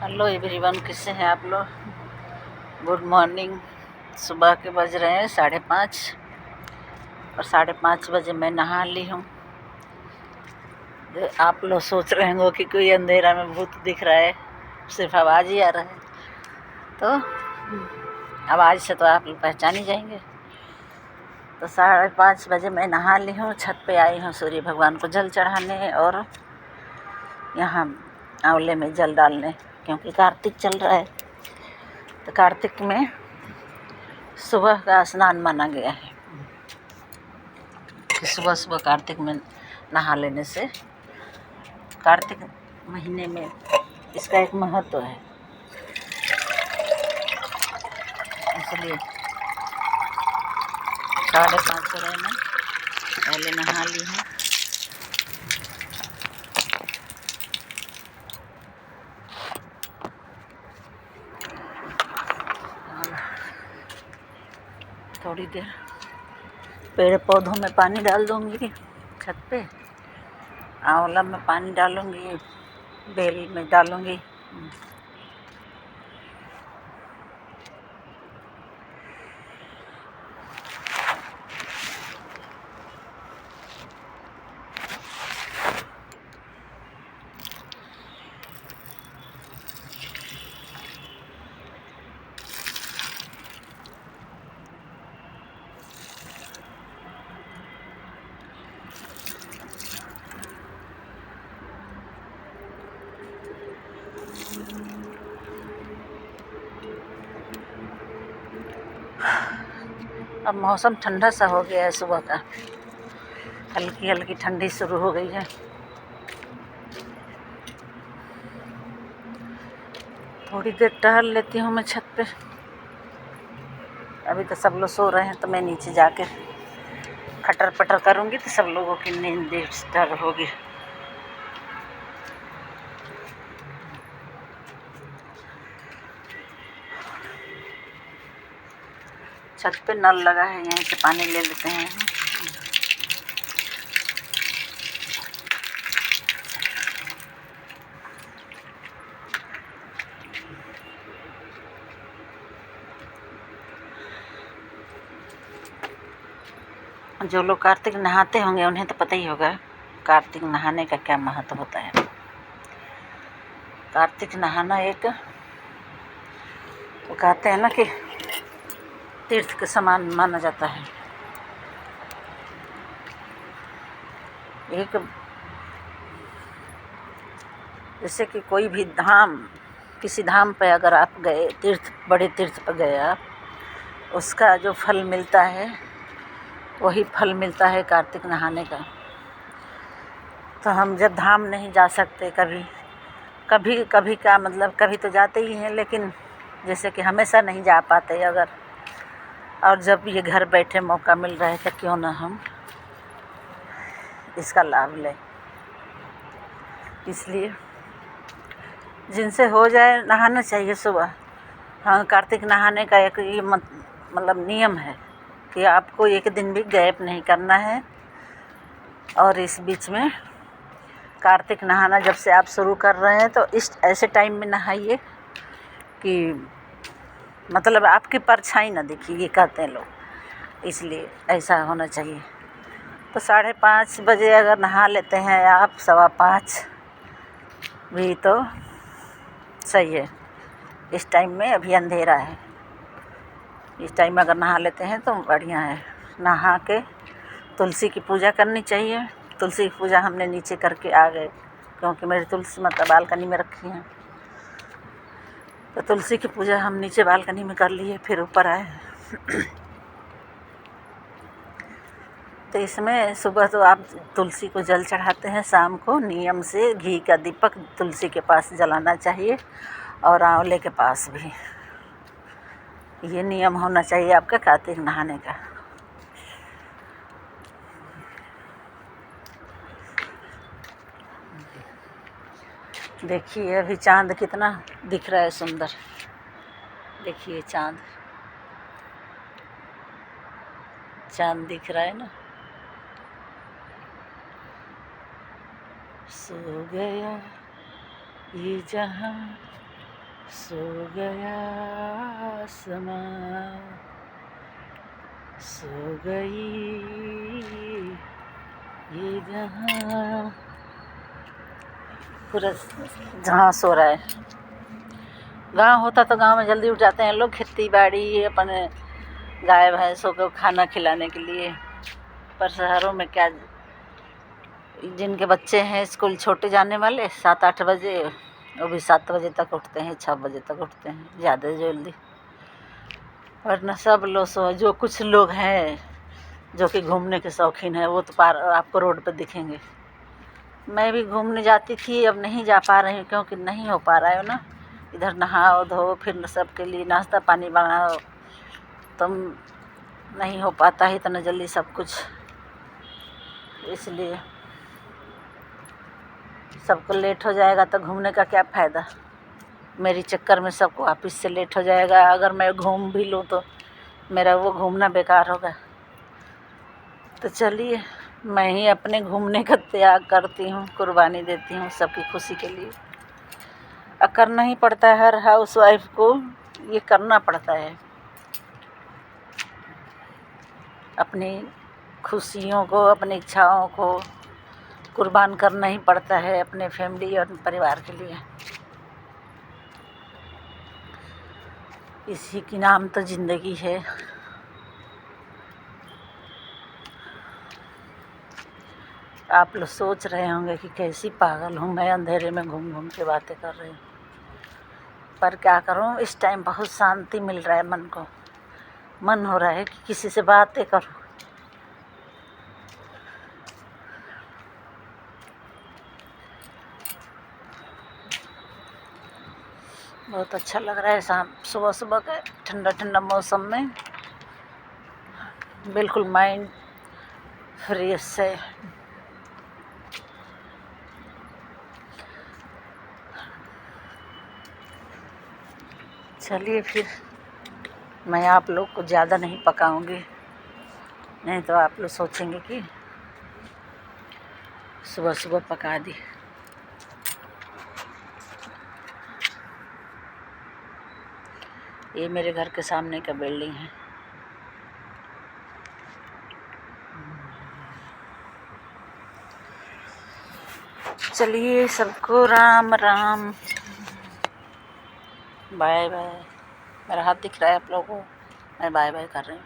Hello everyone, कैसे हैं आप लोग। Good morning. सुबह के बज रहे हैं 5:30 और 5:30 बजे मैं नहा ली हूँ। आप लोग सोच रहे होंगे कि कोई अंधेरा में भूत दिख रहा है, सिर्फ आवाज़ ही आ रहा है। तो आवाज़ से तो आप लोग पहचान ही जाएंगे। तो 5:30 बजे मैं नहा ली हूँ, छत पे आई हूँ सूर्य भगवान को जल चढ़ाने और यहाँ आंवले में जल डालने, क्योंकि कार्तिक चल रहा है। तो कार्तिक में सुबह का स्नान माना गया है कि सुबह सुबह कार्तिक में नहा लेने से कार्तिक महीने में इसका एक महत्व है, इसलिए 5:30 हो रहे हैं। पहले नहा ली हूँ। थोड़ी देर पेड़ पौधों में पानी डाल दूँगी, छत पे आंवला में पानी डालूँगी, बेल में डालूँगी। अब मौसम ठंडा सा हो गया है, सुबह का हल्की हल्की ठंडी शुरू हो गई है। थोड़ी देर टहल लेती हूँ मैं छत पे। अभी तो सब लोग सो रहे हैं, तो मैं नीचे जाके खटर पटर करूँगी तो सब लोगों की नींद डिस्टर्ब होगी। छत पे नल लगा है, यहीं से पानी ले लेते हैं। जो लोग कार्तिक नहाते होंगे उन्हें तो पता ही होगा कार्तिक नहाने का क्या महत्व होता है। कार्तिक नहाना एक, वो कहते हैं ना कि तीर्थ के समान माना जाता है। एक जैसे कि कोई भी धाम, किसी धाम पे अगर आप गए, तीर्थ, बड़े तीर्थ पर गए आप, उसका जो फल मिलता है वही फल मिलता है कार्तिक नहाने का। तो हम जब धाम नहीं जा सकते, कभी कभी का मतलब कभी तो जाते ही हैं, लेकिन जैसे कि हमेशा नहीं जा पाते अगर, और जब ये घर बैठे मौका मिल रहा है तो क्यों ना हम इसका लाभ लें। इसलिए जिनसे हो जाए नहाना चाहिए सुबह। हाँ, कार्तिक नहाने का एक ये मतलब नियम है कि आपको एक दिन भी गैप नहीं करना है। और इस बीच में कार्तिक नहाना जब से आप शुरू कर रहे हैं तो इस ऐसे टाइम में नहाइए कि मतलब आपकी परछाई ना दिखे, ये कहते हैं लोग, इसलिए ऐसा होना चाहिए। तो 5:30 बजे अगर नहा लेते हैं आप, 5:15 भी तो सही है। इस टाइम में अभी अंधेरा है, इस टाइम में अगर नहा लेते हैं तो बढ़िया है। नहा के तुलसी की पूजा करनी चाहिए। तुलसी की पूजा हमने नीचे करके आ गए, क्योंकि मेरी तुलसी मतलब बालकनी में रखी है। तो तुलसी की पूजा हम नीचे बालकनी में कर लिए, फिर ऊपर आए। तो इसमें सुबह तो आप तुलसी को जल चढ़ाते हैं, शाम को नियम से घी का दीपक तुलसी के पास जलाना चाहिए और आंवले के पास भी। ये नियम होना चाहिए आपका कार्तिक नहाने का। देखिए अभी चाँद कितना दिख रहा है सुंदर। देखिए चाँद दिख रहा है ना। सो गया ये जहां, सो गया आसमां, सो गई ये जहां, पूरा जहाँ सो रहा है। गाँव होता तो गाँव में जल्दी उठ जाते हैं लोग, खेती बाड़ी अपने गाय भैंसों को खाना खिलाने के लिए। पर शहरों में क्या, जिनके बच्चे हैं स्कूल छोटे जाने वाले 7-8 बजे, वो भी 7 बजे तक उठते हैं, 6 बजे तक उठते हैं, ज़्यादा जल्दी। वरना सब लोग जो कुछ लोग हैं जो कि घूमने के शौकीन है, वो तो आपको रोड पे दिखेंगे। मैं भी घूमने जाती थी, अब नहीं जा पा रही हूँ क्योंकि नहीं हो पा रहा है ना। इधर नहाओ धो, फिर सबके लिए नाश्ता पानी बनाओ, तो नहीं हो पाता है इतना जल्दी सब कुछ। इसलिए सबको लेट हो जाएगा तो घूमने का क्या फ़ायदा। मेरी चक्कर में सबको ऑफिस से लेट हो जाएगा। अगर मैं घूम भी लूँ तो मेरा वो घूमना बेकार होगा। तो चलिए, मैं ही अपने घूमने का त्याग करती हूँ, कुर्बानी देती हूँ सबकी खुशी के लिए। करना ही पड़ता है, हर हाउस वाइफ को ये करना पड़ता है। अपनी खुशियों को, अपनी इच्छाओं को कुर्बान करना ही पड़ता है अपने फैमिली और परिवार के लिए। इसी की नाम तो ज़िंदगी है। आप लोग सोच रहे होंगे कि कैसी पागल हूँ मैं, अंधेरे में घूम घूम के बातें कर रही हूँ। पर क्या करूँ, इस टाइम बहुत शांति मिल रहा है मन को। मन हो रहा है कि किसी से बातें करूँ। बहुत अच्छा लग रहा है शाम सुबह सुबह के ठंडा ठंडा मौसम में, बिल्कुल माइंड फ्रेश है। चलिए फिर, मैं आप लोग को ज़्यादा नहीं पकाऊंगी, नहीं तो आप लोग सोचेंगे कि सुबह सुबह पका दी। ये मेरे घर के सामने का बिल्डिंग है। चलिए, सबको राम राम, बाय बाय। मेरा हाथ दिख रहा है आप लोगों को, मैं बाय बाय कर रही हूँ।